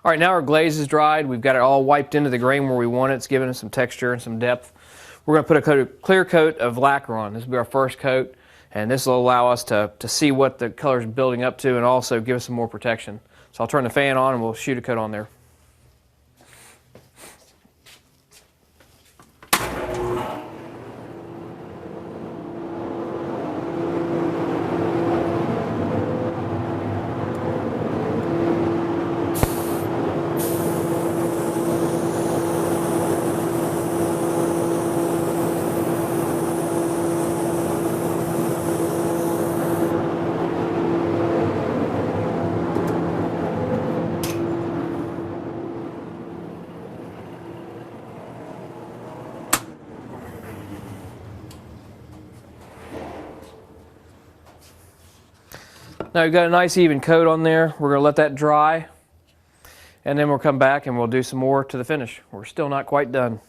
All right, now our glaze is dried. We've got it all wiped into the grain where we want it. It's giving us some texture and some depth. We're going to put a clear coat of lacquer on. This will be our first coat, and this will allow us to see what the color is building up to and also give us some more protection. So I'll turn the fan on and we'll shoot a coat on there. Now we've got a nice even coat on there. We're going to let that dry, and then we'll come back and we'll do some more to the finish. We're still not quite done.